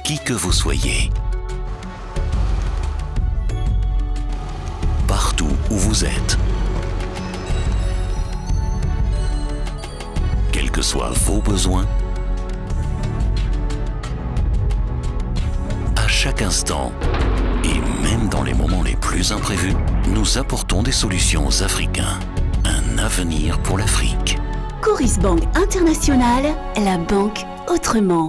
qui que vous soyez. Partout où vous êtes. Quels que soient vos besoins, à chaque instant, et même dans les moments les plus imprévus, nous apportons des solutions aux Africains. Un avenir pour l'Afrique. Coris Bank International, la banque autrement.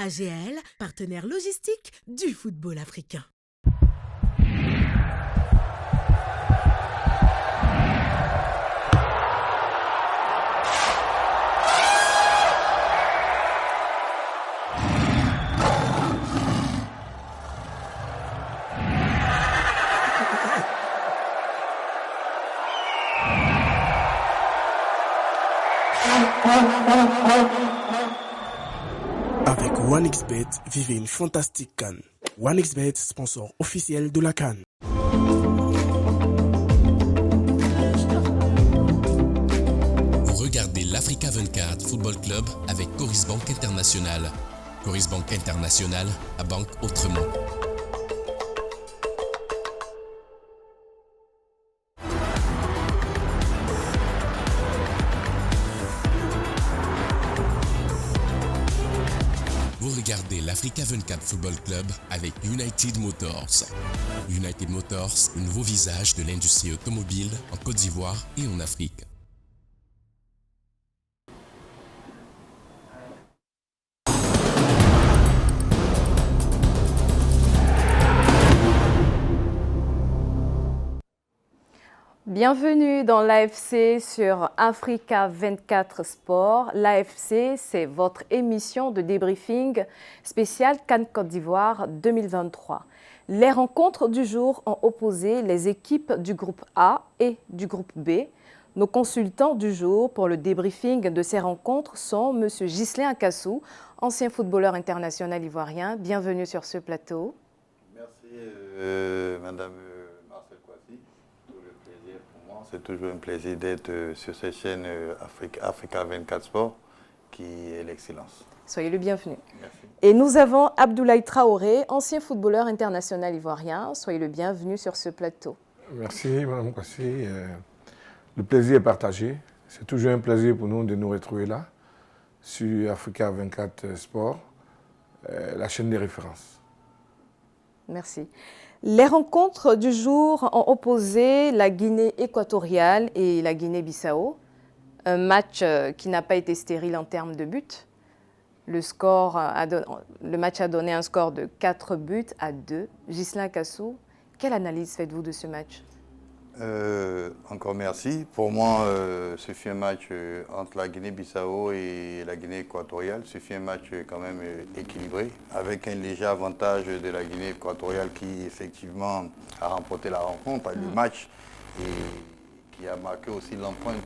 AGL, partenaire logistique du football africain. Avec OneXBet, vivez une fantastique CAN. OneXBet, sponsor officiel de la CAN. Vous regardez l'Africa 24 Football Club avec Coris Bank International. Coris Bank International, la banque autrement. Vous regardez l'Africa 24 Football Club avec United Motors. United Motors, le nouveau visage de l'industrie automobile en Côte d'Ivoire et en Afrique. Bienvenue dans l'AFC sur Africa 24 Sport. L'AFC, c'est votre émission de débriefing spéciale CAN Côte d'Ivoire 2023. Les rencontres du jour ont opposé les équipes du groupe A et du groupe B. Nos consultants du jour pour le débriefing de ces rencontres sont M. Ghislain Akassou, ancien footballeur international ivoirien. Bienvenue sur ce plateau. Merci, Madame Marcel Kouassi. C'est toujours un plaisir d'être sur cette chaîne Africa 24 Sport qui est l'excellence. Soyez le bienvenu. Merci. Et nous avons Abdoulaye Traoré, ancien footballeur international ivoirien. Soyez le bienvenu sur ce plateau. Merci Mme Kouassi. Le plaisir est partagé. C'est toujours un plaisir pour nous de nous retrouver là, sur Africa 24 Sport, la chaîne des références. Merci. Les rencontres du jour ont opposé la Guinée équatoriale et la Guinée-Bissau. Un match qui n'a pas été stérile en termes de buts. Le match a donné un score de 4 buts à 2. Ghislain Akassou, quelle analyse faites-vous de ce match? Encore merci. Pour moi, ce fut un match entre la Guinée-Bissau et la Guinée équatoriale. Ce fut un match quand même équilibré, avec un léger avantage de la Guinée équatoriale qui effectivement a remporté la rencontre, le match, et qui a marqué aussi l'empreinte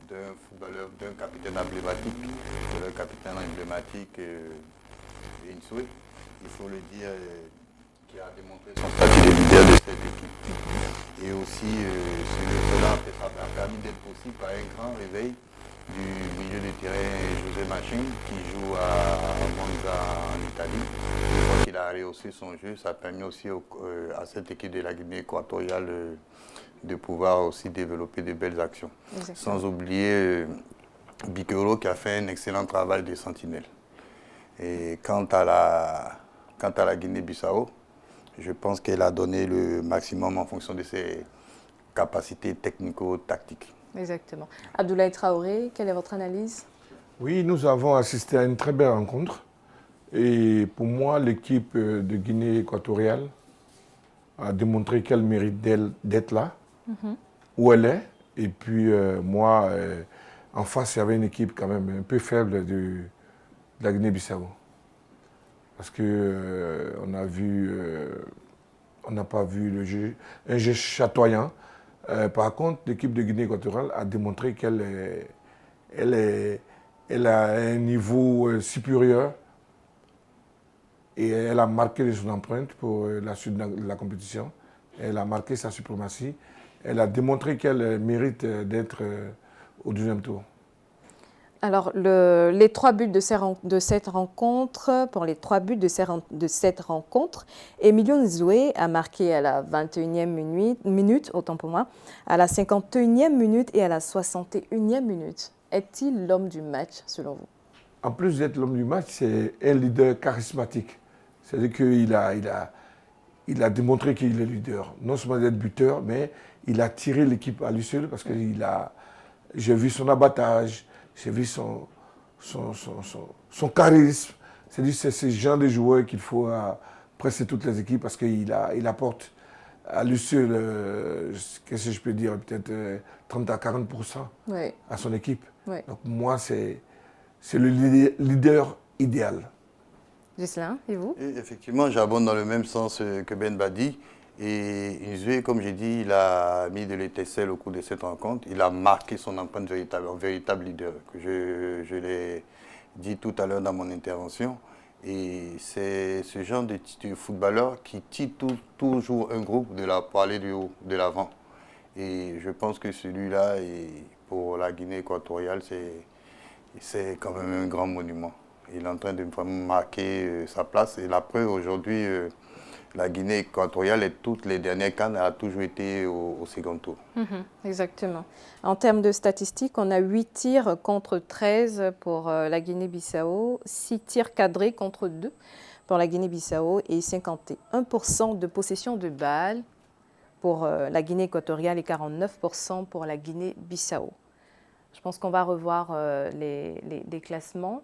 d'un footballeur, d'un capitaine emblématique, de leur capitaine emblématique, Insoué, il faut le dire, qui a démontré son statut de leader de cette équipe. Et aussi, cela a permis d'être possible par un grand réveil du milieu de terrain José Machin, qui joue à Monza en Italie. Une fois qu'il a rehaussé son jeu, ça a permis aussi à cette équipe de la Guinée équatoriale de pouvoir aussi développer de belles actions. Exactement. Sans oublier Bikoro qui a fait un excellent travail de sentinelle. Et quant à la Guinée-Bissau, je pense qu'elle a donné le maximum en fonction de ses capacités technico-tactiques. Exactement. Abdoulaye Traoré, quelle est votre analyse? Oui, nous avons assisté à une très belle rencontre. Et pour moi, l'équipe de Guinée équatoriale a démontré qu'elle mérite d'être là, où elle est. Et puis moi, en face, il y avait une équipe quand même un peu faible de la Guinée-Bissau. Parce que on n'a pas vu un jeu chatoyant. Par contre, l'équipe de Guinée équatoriale a démontré qu'elle a un niveau supérieur et elle a marqué son empreinte pour la suite de la compétition. Elle a marqué sa suprématie. Elle a démontré qu'elle mérite d'être au deuxième tour. Alors, les 3 buts de cette rencontre, pour les 3 buts de cette rencontre, Emilio Nzoué a marqué à la 21e minute, autant pour moi, à la 51e minute et à la 61e minute. Est-il l'homme du match, selon vous? En plus d'être l'homme du match, c'est un leader charismatique. C'est-à-dire qu'il a démontré qu'il est leader. Non seulement d'être buteur, mais il a tiré l'équipe à lui seul parce que j'ai vu son abattage, j'ai vu son charisme. C'est ce genre de joueur qu'il faut à presque toutes les équipes parce qu'il apporte à lui seul, qu'est-ce que je peux dire, peut-être 30 à 40% à son équipe. Oui. Donc moi, c'est le leader idéal. Ghislain, et vous? Et effectivement, j'abonde dans le même sens que Ben Badi. Et Nzoué, comme j'ai dit, il a mis de l'étincelle au cours de cette rencontre. Il a marqué son empreinte un véritable leader, que je l'ai dit tout à l'heure dans mon intervention. Et c'est ce genre de footballeur qui tire toujours un groupe pour aller du haut, de l'avant. Et je pense que celui-là, pour la Guinée équatoriale, c'est quand même un grand monument. Il est en train de vraiment marquer sa place. Et la preuve, aujourd'hui, la Guinée équatoriale, et toutes les dernières CAN, a toujours été au second tour. Exactement. En termes de statistiques, on a 8 tirs contre 13 pour la Guinée-Bissau, 6 tirs cadrés contre 2 pour la Guinée-Bissau et 51% de possession de balles pour la Guinée équatoriale et 49% pour la Guinée-Bissau. Je pense qu'on va revoir les classements.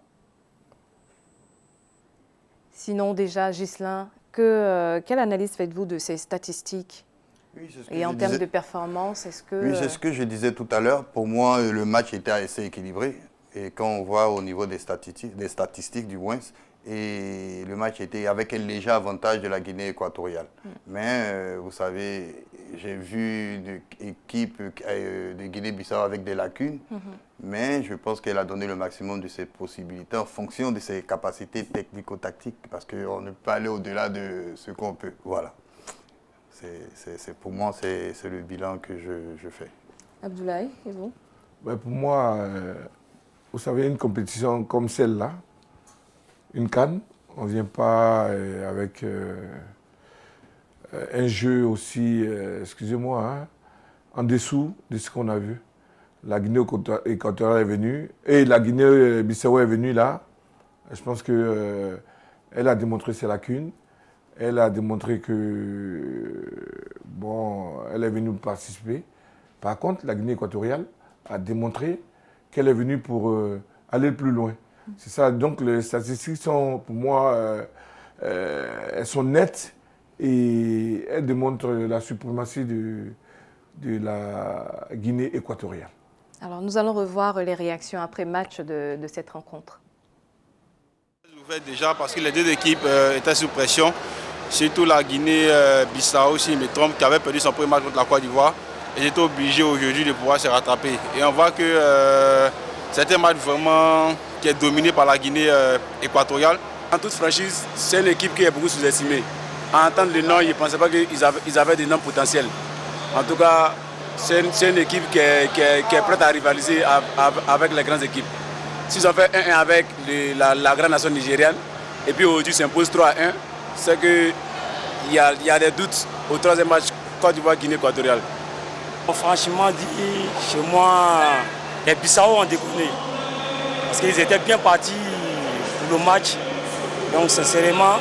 Sinon, déjà, Ghislain, quelle analyse faites-vous de ces statistiques? Oui, et en termes de performance, est-ce que... Oui, c'est ce que je disais tout à l'heure. Pour moi, le match était assez équilibré. Et quand on voit au niveau des statistiques du moins, et le match était avec un léger avantage de la Guinée équatoriale. Mais vous savez, j'ai vu une équipe de Guinée-Bissau avec des lacunes, mais je pense qu'elle a donné le maximum de ses possibilités en fonction de ses capacités technico-tactiques, parce qu'on ne peut pas aller au-delà de ce qu'on peut. Voilà. Pour moi, c'est le bilan que je fais. Abdoulaye, et vous? Pour moi, vous savez, une compétition comme celle-là, une CAN, on ne vient pas avec un jeu aussi, excusez-moi, en dessous de ce qu'on a vu. La Guinée équatoriale est venue, et la Guinée-Bissau est venue là. Je pense qu'elle a démontré ses lacunes. Elle a démontré que, elle est venue participer. Par contre, la Guinée équatoriale a démontré qu'elle est venue pour aller plus loin. C'est ça, donc les statistiques sont, pour moi, elles sont nettes et elles démontrent la suprématie de la Guinée équatoriale. Alors, nous allons revoir les réactions après match de cette rencontre. Déjà parce que les deux équipes étaient sous pression, surtout la Guinée-Bissau, si je me trompe, qui avait perdu son premier match contre la Côte d'Ivoire. Et j'étais obligé aujourd'hui de pouvoir se rattraper. Et on voit que c'est un match vraiment qui est dominé par la Guinée équatoriale. En toute franchise, c'est une équipe qui est beaucoup sous-estimée. En entendant le nom, ils ne pensaient pas qu'ils avaient des noms potentiels. En tout cas, c'est une équipe qui est prête à rivaliser avec les grandes équipes. S'ils ont fait 1-1 avec la grande nation nigériane, et puis aujourd'hui s'impose 3-1, c'est qu'il y a des doutes au troisième match Côte d'Ivoire-Guinée équatoriale. Franchement dit, chez moi, les Bissau ont déconné. parce qu'ils étaient bien partis pour le match. Donc sincèrement,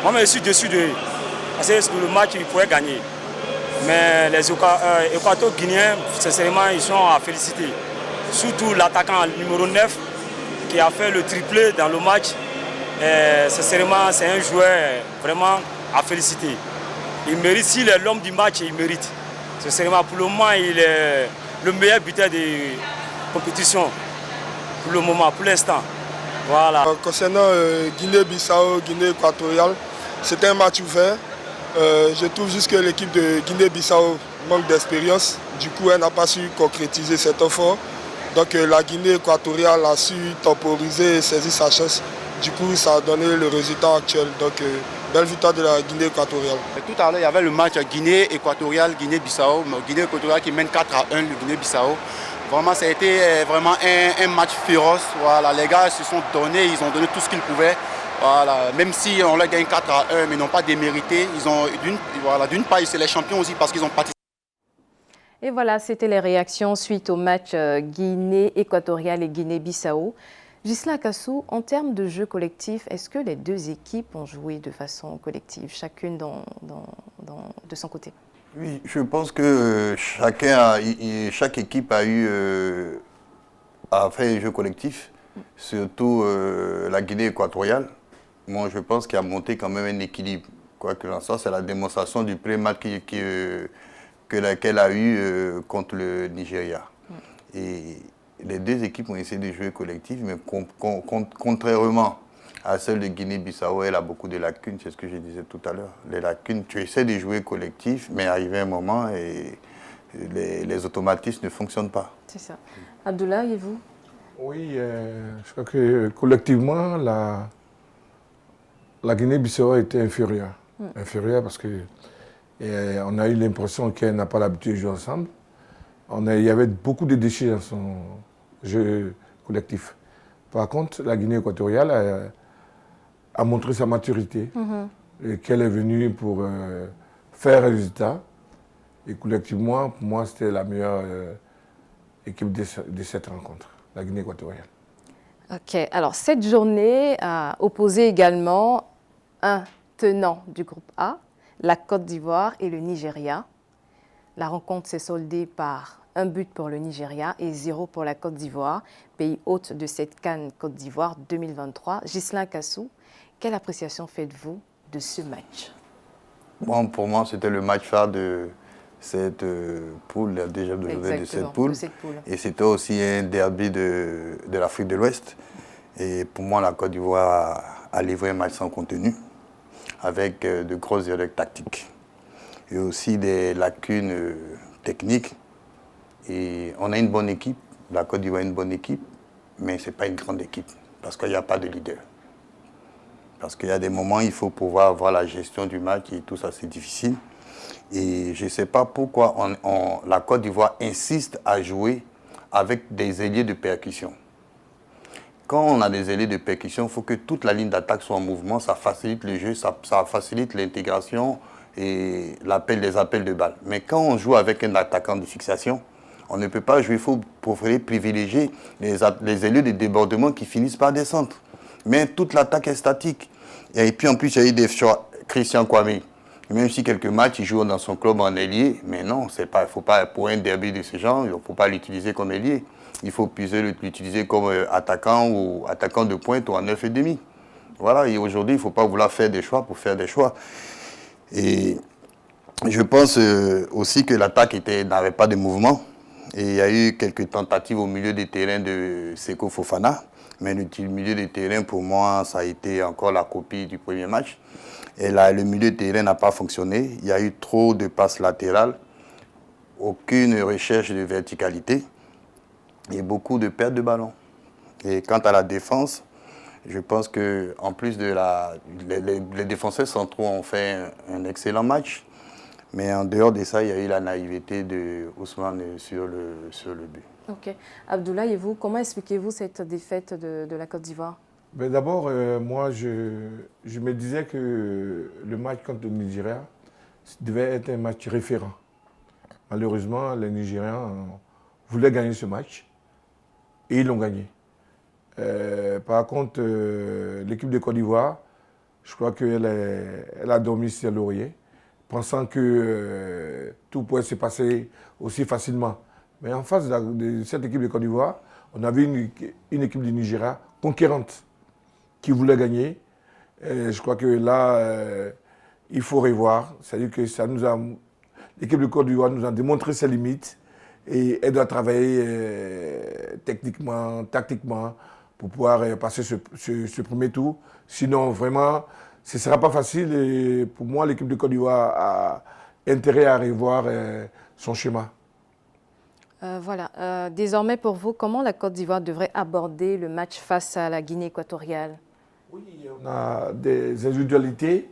moi je suis dessus d'eux. Parce que pour le match, ils pouvaient gagner. Mais les Équato-Guinéens, sincèrement, ils sont à féliciter. Surtout l'attaquant numéro 9 qui a fait le triplé dans le match. Sincèrement, c'est un joueur vraiment à féliciter. Il mérite, s'il est l'homme du match, il mérite. Sincèrement, pour le moment, il est le meilleur buteur de compétition. Pour le moment, pour l'instant. Voilà. Concernant Guinée-Bissau, Guinée équatoriale, c'était un match ouvert. Je trouve juste que l'équipe de Guinée-Bissau manque d'expérience. Du coup, elle n'a pas su concrétiser cet effort. Donc la Guinée équatoriale a su temporiser et saisir sa chance. Du coup, ça a donné le résultat actuel. Donc, belle victoire de la Guinée équatoriale. Tout à l'heure, il y avait le match Guinée équatoriale, Guinée-Bissau. Guinée équatoriale qui mène 4-1 le Guinée-Bissau. Vraiment, ça a été vraiment un match féroce. Voilà, les gars se sont donnés, ils ont donné tout ce qu'ils pouvaient. Voilà, même si on leur gagne 4-1, mais ils n'ont pas démérité. Ils ont d'une part, c'est les champions aussi parce qu'ils ont participé. Et voilà, c'était les réactions suite au match Guinée équatoriale et Guinée-Bissau. Ghislain Akassou, en termes de jeu collectif, est-ce que les deux équipes ont joué de façon collective, chacune de son côté? Oui, je pense que chaque équipe a fait un jeu collectif, surtout la Guinée équatoriale. Moi, je pense qu'il a monté quand même un équilibre. Quoi que l'on soit, c'est la démonstration du pré-match qu'elle a eu contre le Nigeria. Et les deux équipes ont essayé de jouer collectif, mais contrairement à celle de Guinée-Bissau, elle a beaucoup de lacunes, c'est ce que je disais tout à l'heure. Les lacunes, tu essaies de jouer collectif, mais arrivé un moment, et les automatismes ne fonctionnent pas. C'est ça. Abdoulaye, et vous? Oui, je crois que collectivement, la Guinée-Bissau a été inférieure. Inférieure parce que on a eu l'impression qu'elle n'a pas l'habitude de jouer ensemble. Il y avait beaucoup de déchets dans son jeu collectif. Par contre, la Guinée équatoriale a montré sa maturité et qu'elle est venue pour faire un résultat. Et collectivement, pour moi, c'était la meilleure équipe de cette rencontre, la Guinée équatoriale. Ok, alors cette journée a opposé également un tenant du groupe A, la Côte d'Ivoire et le Nigeria. La rencontre s'est soldée par un but pour le Nigeria et 0 pour la Côte d'Ivoire, pays hôte de cette CAN Côte d'Ivoire 2023. Ghislain Akassou, quelle appréciation faites-vous de ce match? Bon, pour moi, c'était le match phare de cette poule, déjà de cette poule. Et c'était aussi un derby de l'Afrique de l'Ouest. Et pour moi, la Côte d'Ivoire a livré un match sans contenu, avec de grosses erreurs tactiques et aussi des lacunes techniques. Et on a une bonne équipe, la Côte d'Ivoire a une bonne équipe, mais ce n'est pas une grande équipe, parce qu'il n'y a pas de leader. Parce qu'il y a des moments, il faut pouvoir avoir la gestion du match et tout ça, c'est difficile. Et je ne sais pas pourquoi la Côte d'Ivoire insiste à jouer avec des ailiers de percussion. Quand on a des ailiers de percussion, il faut que toute la ligne d'attaque soit en mouvement, ça facilite le jeu, ça facilite l'intégration et les appels de balles. Mais quand on joue avec un attaquant de fixation, on ne peut pas jouer, il faut privilégier les ailiers de débordement qui finissent par descendre. Mais toute l'attaque est statique. Et puis en plus, il y a eu des choix. Christian Kwame, même si quelques matchs, il joue dans son club en ailier, mais non, il ne faut pas, pour un derby de ce genre, il ne faut pas l'utiliser comme ailier. Il faut l'utiliser comme attaquant ou attaquant de pointe ou en 9,5. Voilà, et aujourd'hui, il ne faut pas vouloir faire des choix pour faire des choix. Et je pense aussi que l'attaque n'avait pas de mouvement. Et il y a eu quelques tentatives au milieu des terrains de Seko Fofana. Mais le milieu de terrain, pour moi, ça a été encore la copie du premier match. Et là, le milieu de terrain n'a pas fonctionné. Il y a eu trop de passes latérales, aucune recherche de verticalité et beaucoup de pertes de ballon. Et quant à la défense, je pense qu'en plus de les défenseurs centraux ont fait un excellent match. Mais en dehors de ça, il y a eu la naïveté de Ousmane sur le but. Ok. Abdoulaye, et vous, comment expliquez-vous cette défaite de la Côte d'Ivoire? D'abord, moi, je me disais que le match contre le Nigeria devait être un match référent. Malheureusement, les Nigériens voulaient gagner ce match et ils l'ont gagné. Par contre, l'équipe de Côte d'Ivoire, je crois qu'elle a dormi sur le laurier, pensant que tout pouvait se passer aussi facilement. Mais en face de cette équipe de Côte d'Ivoire, on avait une équipe du Nigeria conquérante qui voulait gagner. Et je crois que là, il faut revoir. C'est-à-dire que l'équipe de Côte d'Ivoire nous a démontré ses limites et elle doit travailler techniquement, tactiquement pour pouvoir passer ce premier tour. Sinon, vraiment, ce ne sera pas facile. Et pour moi, l'équipe de Côte d'Ivoire a intérêt à revoir son schéma. Voilà. Désormais, pour vous, comment la Côte d'Ivoire devrait aborder le match face à la Guinée équatoriale? Oui, on a des individualités,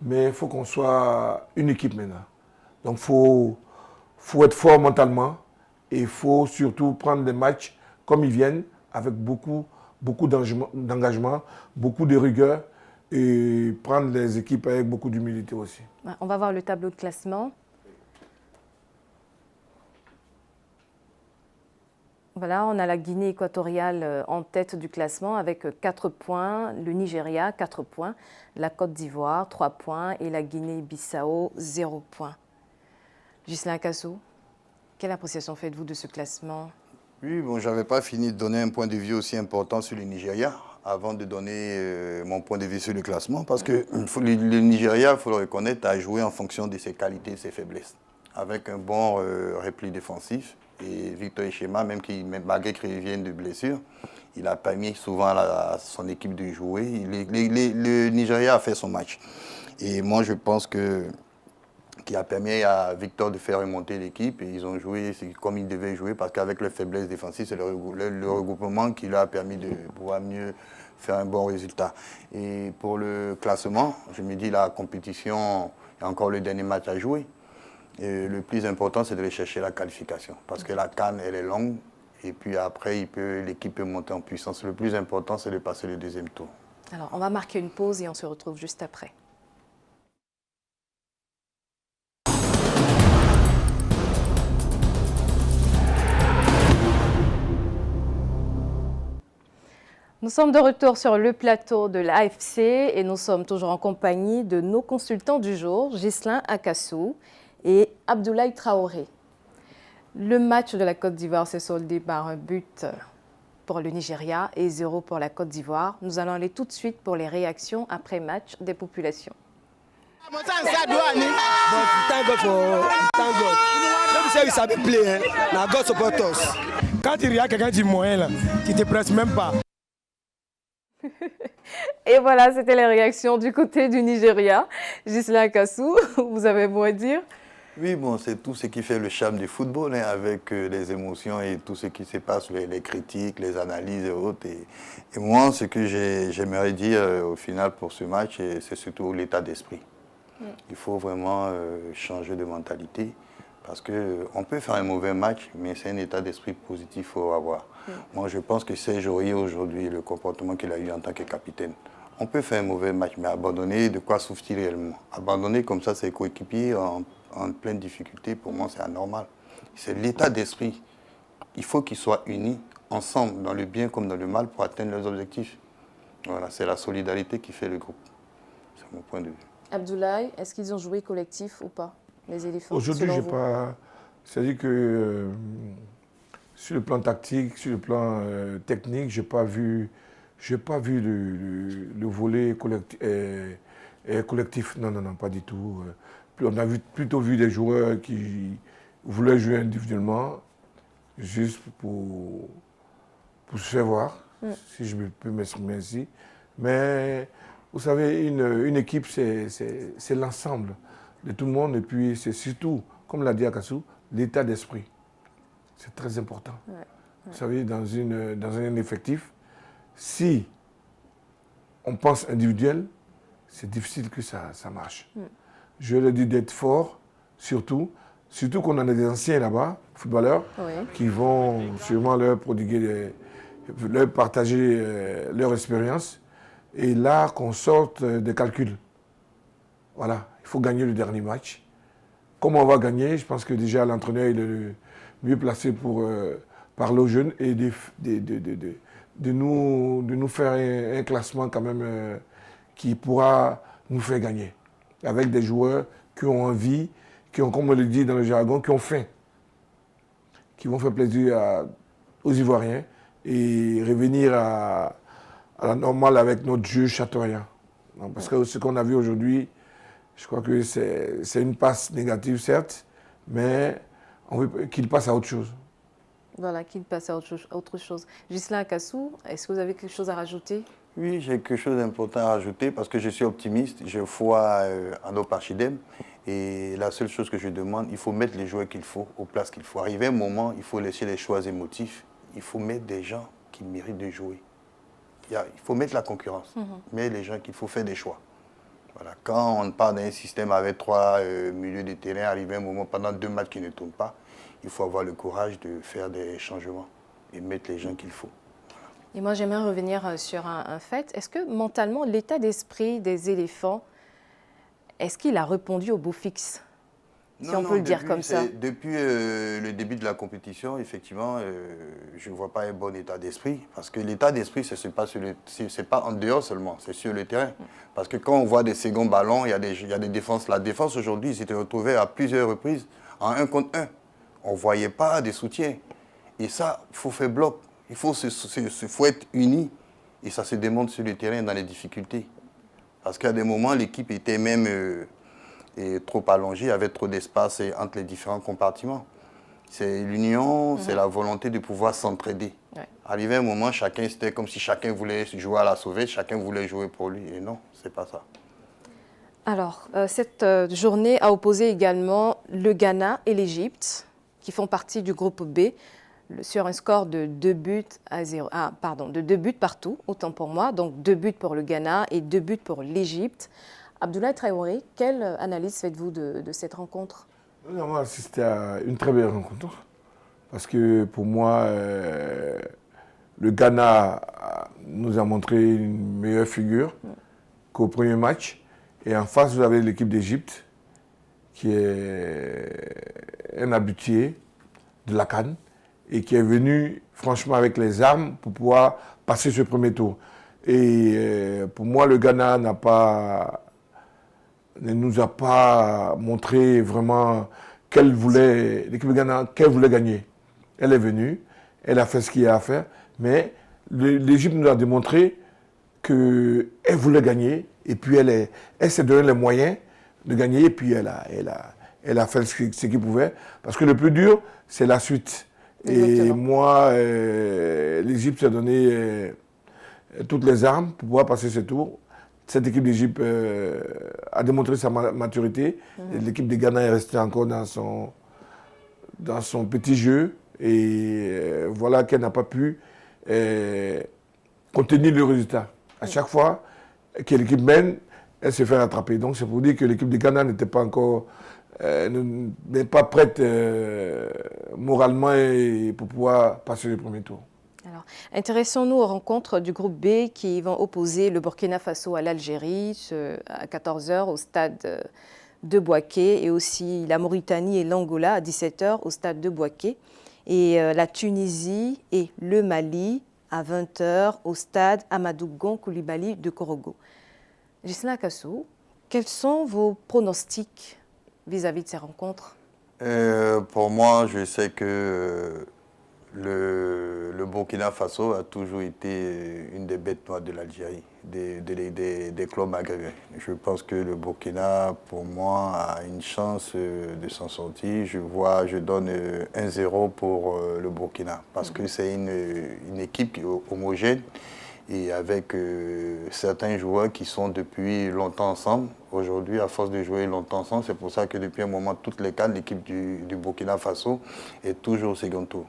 mais il faut qu'on soit une équipe maintenant. Donc, il faut être fort mentalement et il faut surtout prendre les matchs comme ils viennent, avec beaucoup d'engagement, beaucoup de rigueur et prendre les équipes avec beaucoup d'humilité aussi. On va voir le tableau de classement. Voilà, on a la Guinée équatoriale en tête du classement avec 4 points, le Nigeria 4 points, la Côte d'Ivoire 3 points et la Guinée-Bissau 0 points. Ghislain Akasso, quelle appréciation faites-vous de ce classement? Oui, bon, je n'avais pas fini de donner un point de vue aussi important sur le Nigeria avant de donner mon point de vue sur le classement parce que le Nigeria, il faut le reconnaître, a joué en fonction de ses qualités et ses faiblesses avec un bon repli défensif. Et Victor Echema, malgré qu'il revienne de blessure, il a permis souvent à son équipe de jouer. Le Nigeria a fait son match. Et moi, je pense qu'il a permis à Victor de faire remonter l'équipe. Et ils ont joué comme ils devaient jouer parce qu'avec leur faiblesse défensive, c'est le regroupement qui leur a permis de pouvoir mieux faire un bon résultat. Et pour le classement, je me dis la compétition, il y a encore le dernier match à jouer. Et le plus important, c'est de chercher la qualification. Parce que la CAN, elle est longue. Et puis après, l'équipe peut monter en puissance. Le plus important, c'est de passer le deuxième tour. Alors, on va marquer une pause et on se retrouve juste après. Nous sommes de retour sur le plateau de l'AFC et nous sommes toujours en compagnie de nos consultants du jour, Ghislain Akasso et Abdoulaye Traoré. Le match de la Côte d'Ivoire s'est soldé par un but pour le Nigeria et 0 pour la Côte d'Ivoire. Nous allons aller tout de suite pour les réactions après match des populations. Quand tu regardes quelqu'un du moyen, là, tu ne te presses même pas. Et voilà, c'était les réactions du côté du Nigeria. Ghislain Akasso, vous avez mot à dire? Oui, bon, c'est tout ce qui fait le charme du football, hein, avec les émotions et tout ce qui se passe, les critiques, les analyses et autres. Et moi, ce que j'aimerais dire au final pour ce match, c'est surtout l'état d'esprit. Il faut vraiment changer de mentalité parce qu'on peut faire un mauvais match, mais c'est un état d'esprit positif qu'il faut avoir. Moi, je pense que Serge Aurier, aujourd'hui, le comportement qu'il a eu en tant que capitaine, on peut faire un mauvais match, mais abandonner, de quoi souffre-t-il réellement? Abandonner comme ça ses coéquipiers en pleine difficulté, pour moi, c'est anormal. C'est l'état d'esprit. Il faut qu'ils soient unis, ensemble, dans le bien comme dans le mal, pour atteindre leurs objectifs. Voilà, c'est la solidarité qui fait le groupe. C'est mon point de vue. Abdoulaye, est-ce qu'ils ont joué collectif ou pas, les éléphants? Aujourd'hui, je n'ai pas... C'est-à-dire que sur le plan tactique, sur le plan technique, je n'ai pas vu le volet collectif. Non, pas du tout. On a plutôt vu des joueurs qui voulaient jouer individuellement, juste pour se faire voir, si je peux m'exprimer ainsi. Mais vous savez, une équipe, c'est l'ensemble de tout le monde. Et puis, c'est surtout, comme l'a dit Akasso, l'état d'esprit. C'est très important. Vous savez, dans un effectif, si on pense individuel, c'est difficile que ça marche. Je leur dis d'être fort, surtout qu'on en a des anciens là-bas, footballeurs, qui vont sûrement leur prodiguer, leur partager leur expérience. Et là, qu'on sorte des calculs. Voilà, il faut gagner le dernier match. Comment on va gagner? Je pense que déjà l'entraîneur est le mieux placé pour parler aux jeunes et de nous faire un classement quand même qui pourra nous faire gagner. Avec des joueurs qui ont envie, qui ont, comme on le dit dans le jargon, qui ont faim, qui vont faire plaisir aux Ivoiriens et revenir à la normale avec notre jeu châteaurien. Parce que ce qu'on a vu aujourd'hui, je crois que c'est une passe négative, certes, mais on veut qu'il passe à autre chose. Voilà, qu'il passe à autre chose. Ghislain Akassou, est-ce que vous avez quelque chose à rajouter? Oui, j'ai quelque chose d'important à rajouter parce que je suis optimiste, je crois en nos Parchidem. Et la seule chose que je demande, il faut mettre les joueurs qu'il faut, aux places qu'il faut. Arriver un moment, il faut laisser les choix émotifs. Il faut mettre des gens qui méritent de jouer. Il faut mettre la concurrence, mais les gens qu'il faut faire des choix. Voilà. Quand on part d'un système avec 3 milieux de terrain, arriver un moment pendant 2 matchs qui ne tournent pas, il faut avoir le courage de faire des changements et mettre les gens qu'il faut. Et moi, j'aimerais revenir sur un fait. Est-ce que mentalement, l'état d'esprit des éléphants, est-ce qu'il a répondu au beau fixe, si on peut le dire comme ça? Depuis le début de la compétition, effectivement, je ne vois pas un bon état d'esprit. Parce que l'état d'esprit, ce n'est pas en dehors seulement, c'est sur le terrain. Parce que quand on voit des seconds ballons, il y a des défenses. La défense aujourd'hui s'était retrouvée à plusieurs reprises en 1 contre 1. On ne voyait pas des soutiens. Et ça, il faut faire bloc. Il faut être unis. Et ça se démontre sur le terrain dans les difficultés. Parce qu'à des moments, l'équipe était même trop allongée, avec trop d'espace entre les différents compartiments. C'est l'union, c'est la volonté de pouvoir s'entraider. Ouais. Arrivé un moment, c'était comme si chacun voulait jouer à la sauvette, chacun voulait jouer pour lui. Et non, c'est pas ça. Alors, cette journée a opposé également le Ghana et l'Égypte, qui font partie du groupe B, sur un score de 2 buts à 0. De 2 buts partout, autant pour moi. Donc 2 buts pour le Ghana et 2 buts pour l'Égypte. Abdoulaye Traoré, quelle analyse faites-vous de cette rencontre? Nous avons assisté à une très belle rencontre. Parce que pour moi, le Ghana nous a montré une meilleure figure qu'au premier match. Et en face, vous avez l'équipe d'Égypte, qui est un habitué de la CAN et qui est venu franchement avec les armes pour pouvoir passer ce premier tour. Et pour moi, le Ghana ne nous a pas montré vraiment l'équipe de Ghana, qu'elle voulait gagner. Elle est venue, elle a fait ce qu'il y a à faire, mais l'Égypte nous a démontré qu'elle voulait gagner et puis elle s'est donné les moyens de gagner et puis elle a fait ce qu'il pouvait. Parce que le plus dur, c'est la suite. Exactement. Et moi, l'Égypte s'est donné toutes les armes pour pouvoir passer ce tour. Cette équipe d'Égypte a démontré sa maturité. L'équipe de Ghana est restée encore dans son petit jeu. Et voilà qu'elle n'a pas pu contenir le résultat. À chaque fois que l'équipe mène, elle se fait rattraper. Donc c'est pour dire que l'équipe de Ghana n'était pas encore n'est pas prête moralement pour pouvoir passer le premier tour. Alors, intéressons-nous aux rencontres du groupe B qui vont opposer le Burkina Faso à l'Algérie à 14 h au stade de Bouaké et aussi la Mauritanie et l'Angola à 17 h au stade de Bouaké et la Tunisie et le Mali à 20 h au stade Amadou Gon Coulibaly de Korogo. Ghislain Akassou, quels sont vos pronostics vis-à-vis de ces rencontres? Pour moi, je sais que le Burkina Faso a toujours été une des bêtes noires de l'Algérie, des clubs maghrébins. Je pense que le Burkina, pour moi, a une chance de s'en sortir. Je donne 1-0 pour le Burkina, parce que c'est une équipe homogène et avec certains joueurs qui sont depuis longtemps ensemble. Aujourd'hui, à force de jouer longtemps ensemble, c'est pour ça que depuis un moment, toutes les cadres, l'équipe du Burkina Faso est toujours au second tour.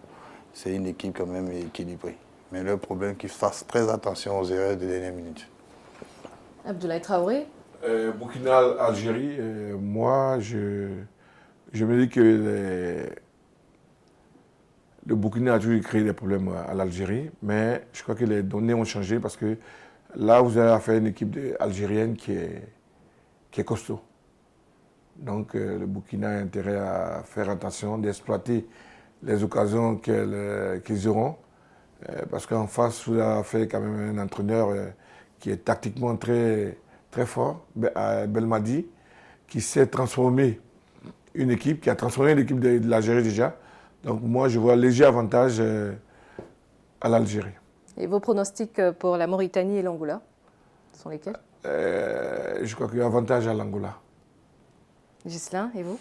C'est une équipe quand même équilibrée. Mais le problème, qu'ils fassent très attention aux erreurs de dernière minute. Abdoulaye Traoré. Burkina, Algérie, moi, je me dis que le Burkina a toujours créé des problèmes à l'Algérie, mais je crois que les données ont changé parce que là, vous avez affaire à une équipe algérienne qui est costaud. Donc, le Burkina a intérêt à faire attention, d'exploiter les occasions qu'ils auront. Parce qu'en face, vous avez fait quand même un entraîneur qui est tactiquement très, très fort, Belmadi, qui sait transformer une équipe, qui a transformé l'équipe de l'Algérie déjà. Donc moi, je vois un léger avantage à l'Algérie. Et vos pronostics pour la Mauritanie et l'Angola sont lesquels? Je crois qu'il y a avantage à l'Angola. Ghislain, et vous?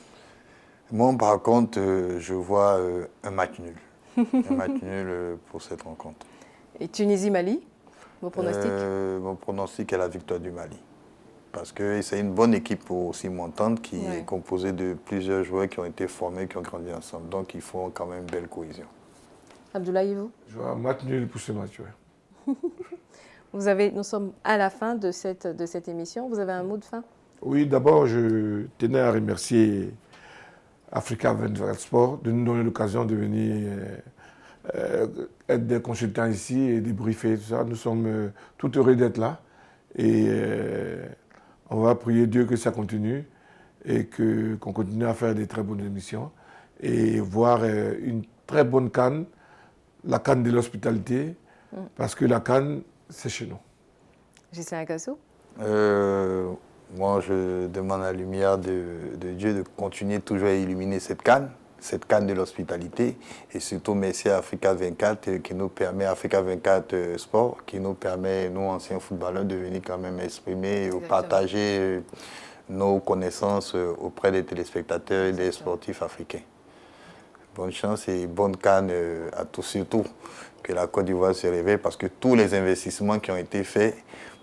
Moi, par contre, je vois un match nul. Un match nul pour cette rencontre. Et Tunisie-Mali, vos pronostics? Mon pronostic est la victoire du Mali. Parce que c'est une bonne équipe aussi montante qui est composée de plusieurs joueurs qui ont été formés, qui ont grandi ensemble. Donc, il faut quand même une belle cohésion. Abdoulaye, et vous? Je vois un match nul pour ce match, oui. Nous sommes à la fin de cette émission. Vous avez un mot de fin? Oui, d'abord, je tenais à remercier Africa 24 Sport de nous donner l'occasion de venir être des consultants ici et débriefer tout ça. Nous sommes tout heureux d'être là et on va prier Dieu que ça continue et qu'on continue à faire des très bonnes émissions et voir une très bonne CAN, la CAN de l'hospitalité, parce que la CAN, c'est chez nous. Ghislain Akassou? Moi, je demande à la lumière de Dieu de continuer toujours à illuminer cette CAN de l'hospitalité. Et surtout, merci à Africa 24 qui nous permet, Africa 24 Sport, qui nous permet, nous, anciens footballeurs, de venir quand même exprimer ou partager nos connaissances auprès des téléspectateurs et des sportifs africains. Bonne chance et bonne CAN à tous, surtout que la Côte d'Ivoire se réveille parce que tous les investissemements qui ont été faits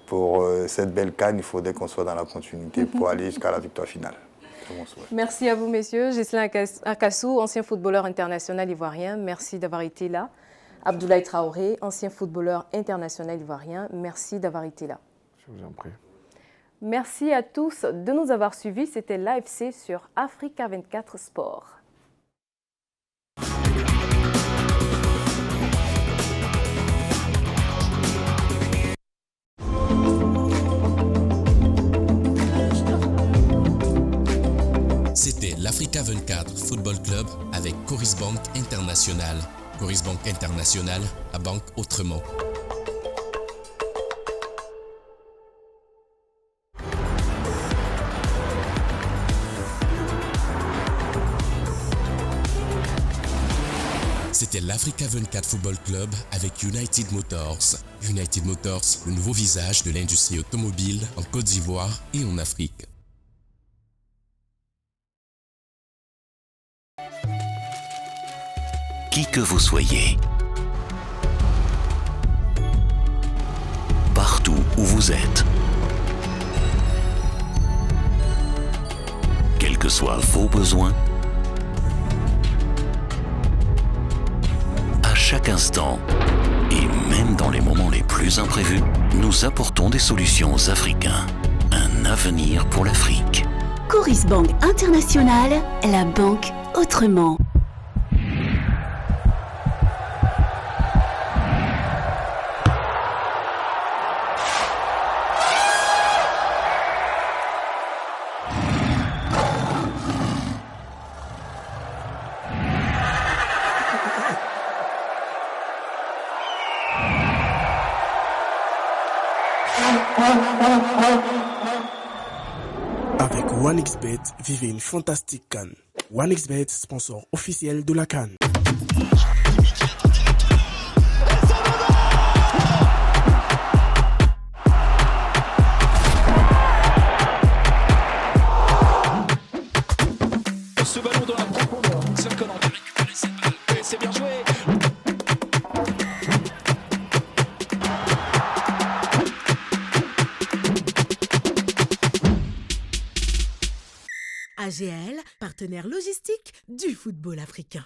pour cette belle CAN, il faudrait qu'on soit dans la continuité pour aller jusqu'à la victoire finale. Merci à vous, messieurs. Ghislain Akassou, ancien footballeur international ivoirien, merci d'avoir été là. Abdoulaye Traoré, ancien footballeur international ivoirien, merci d'avoir été là. Je vous en prie. Merci à tous de nous avoir suivis. C'était l'AFC sur Africa 24 Sport. C'était l'Africa 24 Football Club avec Coris Bank International. Coris Bank International, la banque autrement. C'était l'Africa 24 Football Club avec United Motors. United Motors, le nouveau visage de l'industrie automobile en Côte d'Ivoire et en Afrique. Qui que vous soyez, partout où vous êtes, quels que soient vos besoins, à chaque instant, et même dans les moments les plus imprévus, nous apportons des solutions aux Africains. Un avenir pour l'Afrique. Coris Bank International, la banque autrement. Avec OneXBet, vivez une fantastique CAN. OneXBet, sponsor officiel de la CAN. Ce ballon dans la profondeur, Seul Conan de récupérer cette balle, et c'est bien joué. AGL, partenaire logistique du football africain.